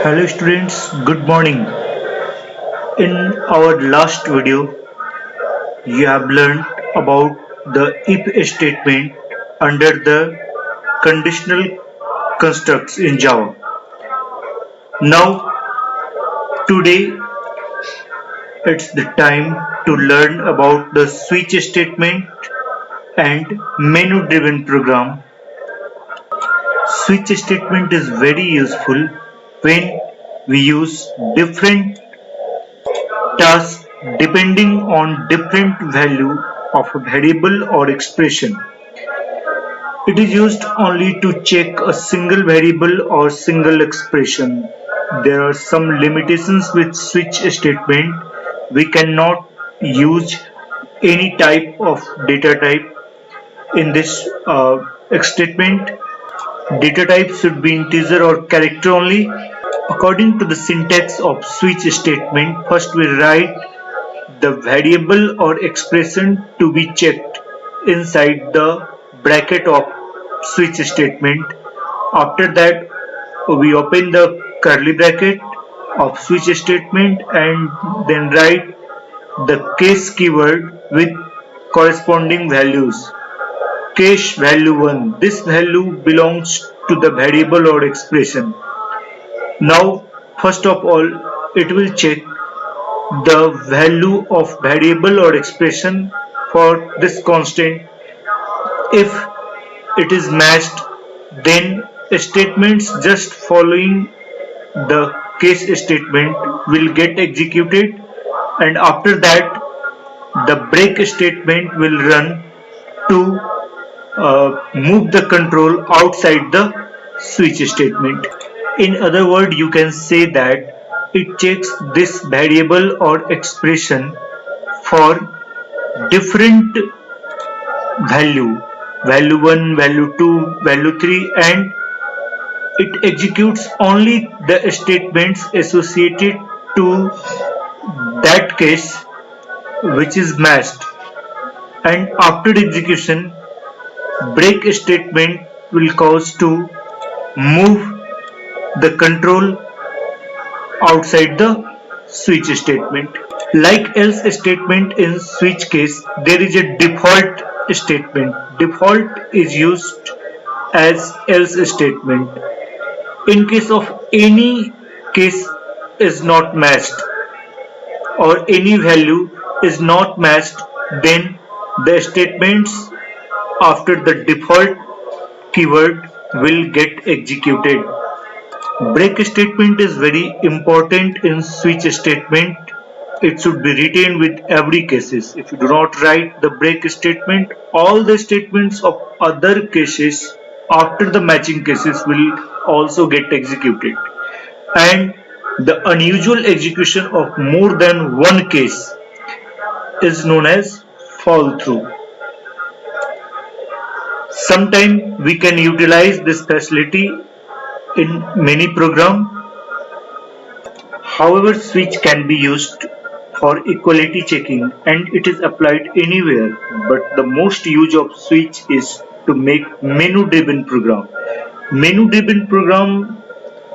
Hello students, good morning. In our last video, you have learned about the if statement under the conditional constructs in Java. Now, today it's the time to learn about the switch statement and menu driven program. Switch statement is very useful when we use different tasks depending on different value of a variable or expression. It is used only to check a single variable or single expression. There are some limitations with switch statement. We cannot use any type of data type in this statement. Data type should be integer or character only. According to the syntax of switch statement, first we write the variable or expression to be checked inside the bracket of switch statement. After that, we open the curly bracket of switch statement and then write the case keyword with corresponding values. Case value 1. This value belongs to the variable or expression. Now, first of all, it will check the value of variable or expression for this constant. If it is matched, then statements just following the case statement will get executed, and after that the break statement will run to move the control outside the switch statement. In other words, you can say that it checks this variable or expression for different value 1, value 2, value 3, and it executes only the statements associated to that case which is matched, and after execution break statement will cause to move the control outside the switch statement. Like else statement in switch case, there is a default statement. Default is used as else statement. In case of any case is not matched or any value is not matched, then the statements after the default keyword will get executed. Break statement is very important in switch statement. It should be written with every cases. If you do not write the break statement, all the statements of other cases after the matching cases will also get executed, and the unusual execution of more than one case is known as fall through. Sometimes we can utilize this facility in many programs. However, switch can be used for equality checking and it is applied anywhere, but the most use of switch is to make menu driven program. Menu driven program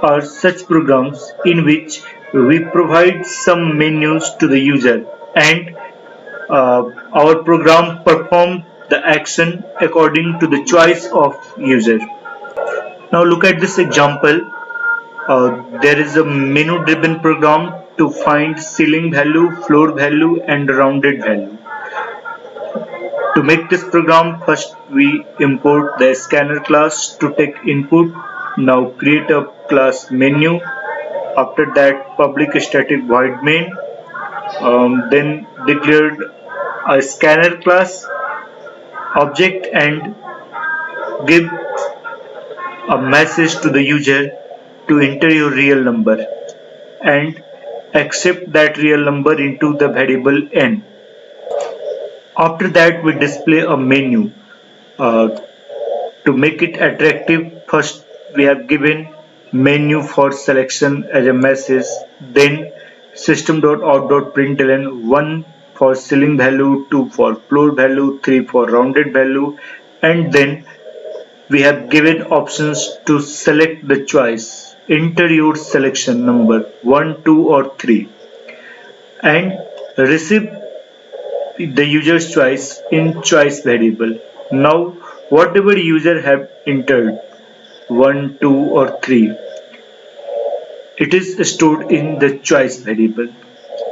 are such programs in which we provide some menus to the user, and our program performs the action according to the choice of user. Now look at this example. There is a menu driven program to find ceiling value, floor value and rounded value. To make this program, first we import the scanner class to take input. Now create a class menu. After that, public static void main. Then declared a scanner class object and give a message to the user to enter your real number and accept that real number into the variable n. After that, we display a menu. To make it attractive, first we have given menu for selection as a message, then system.out.println 1 for ceiling value, 2 for floor value, 3 for rounded value, and then we have given options to select the choice. enter your selection number 1, 2 or 3 and receive the user's choice in choice variable. Now whatever user have entered 1, 2 or 3, it is stored in the choice variable.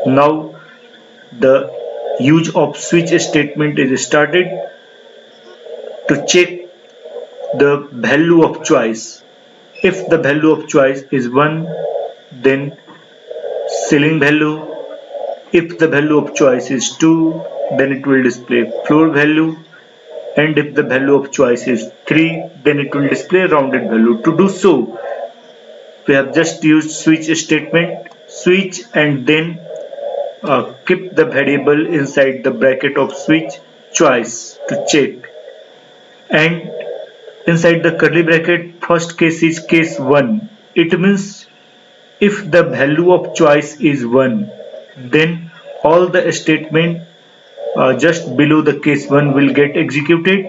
Now the use of switch statement is started to check the value of choice. If the value of choice is 1, then ceiling value. If the value of choice is 2, then it will display floor value. And if the value of choice is 3, then it will display rounded value. To do so, we have just used switch statement, switch and then keep the variable inside the bracket of switch choice to check. And inside the curly bracket, first case is case 1. It means if the value of choice is 1, then all the statement just below the case 1 will get executed.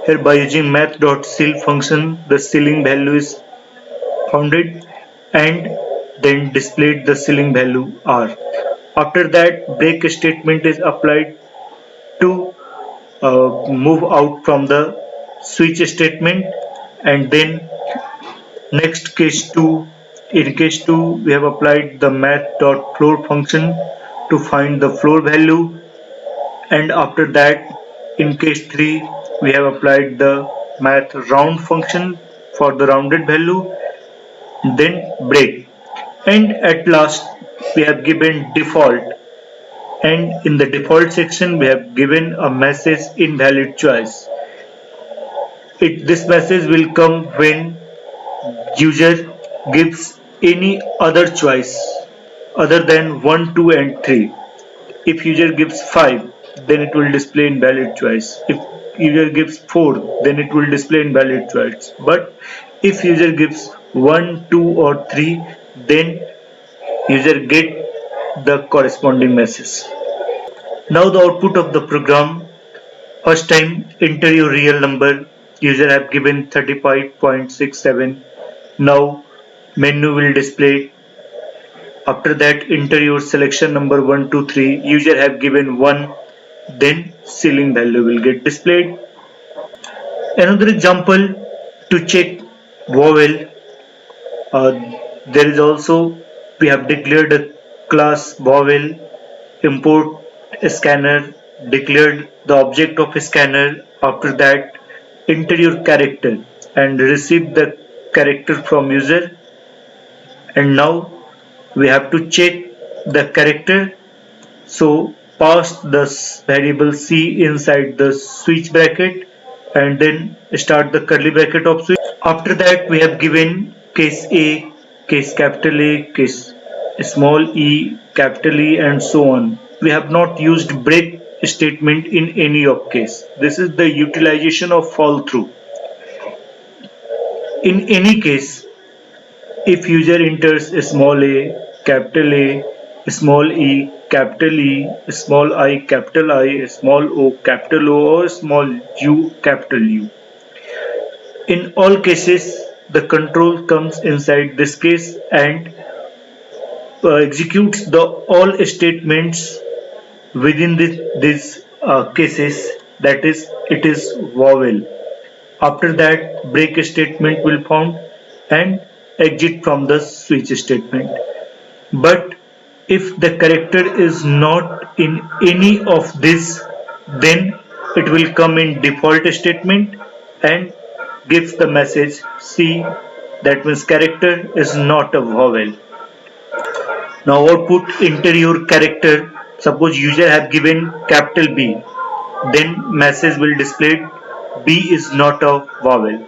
Here by using math.ceil function, the ceiling value is founded and then displayed the ceiling value R. After that, break statement is applied to move out from the switch statement, and then next case 2. In case 2, we have applied the math.floor function to find the floor value, and after that in case 3 we have applied the math round function for the rounded value, then break, and at last we have given default, and in the default section we have given a message invalid choice. This message will come when user gives any other choice other than 1, 2 and 3. If user gives 5, then it will display invalid choice. If user gives 4, then it will display invalid choice. But if user gives 1, 2 or 3, then user get the corresponding message. Now the output of the program. First time, enter your real number. User have given 35.67. Now menu will display. After that, enter your selection number 1, 2, 3. User have given 1. Then ceiling value will get displayed. Another example to check vowel. There is also, we have declared a class vowel, import a scanner, declared the object of a scanner. After that, enter your character and receive the character from user. And now we have to check the character. So pass the variable C inside the switch bracket and then start the curly bracket of switch. After that, we have given case A, case capital A, case small e, capital E and so on. We have not used break statement in any of case. This is the utilization of fall through. In any case, if user enters a small a, small e, small I, small o, capital O or small u, capital U. In all cases, the control comes inside this case and executes the all statements within these cases, that is, it is vowel. After that, break statement will found and exit from the switch statement. But if the character is not in any of this, then it will come in default statement and gives the message C, that means character is not a vowel. Now output, enter your character. Suppose user have given capital B, then message will display B is not a vowel.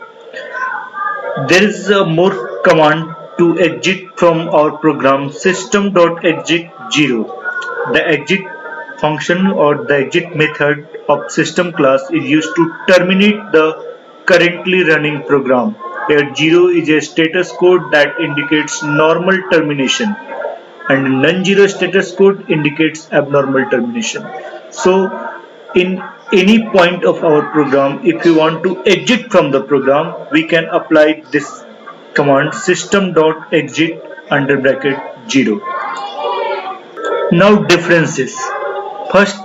There is a more command to exit from our program, system.exit 0. The exit function or the exit method of system class is used to terminate the currently running program. Here 0 is a status code that indicates normal termination and non-zero status code indicates abnormal termination. So in any point of our program, if you want to exit from the program, we can apply this command system.exit under bracket 0. Now differences. First,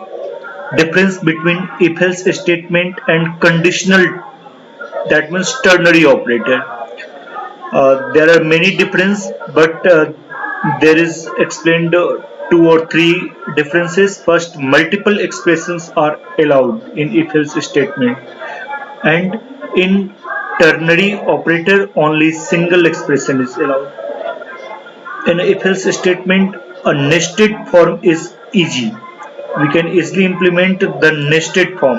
difference between if-else statement and conditional, that means ternary operator. There are many differences, but there is explained two or three differences. First, multiple expressions are allowed in if-else statement, and in ternary operator only single expression is allowed. In if-else statement, a nested form is easy. We can easily implement the nested form,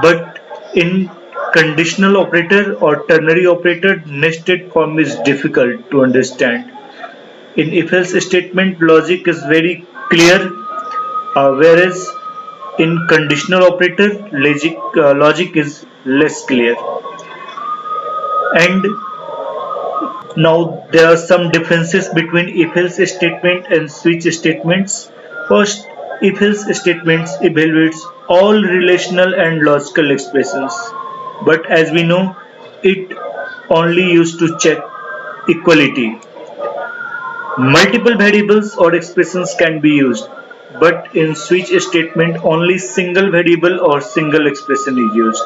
but in conditional operator or ternary operator, nested form is difficult to understand. In if-else statement, logic is very clear, whereas in conditional operator, logic is less clear. And now there are some differences between if-else statement and switch statements. First, if-else statements evaluates all relational and logical expressions, but as we know, it only used to check equality. Multiple variables or expressions can be used, but in switch statement only single variable or single expression is used.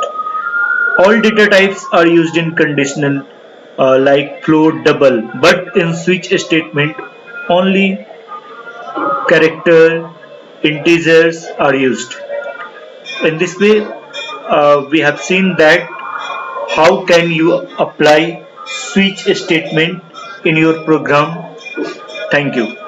All data types are used in conditional, like float, double, but in switch statement only character, integers are used. In this way, we have seen that how can you apply switch statement in your program. Thank you.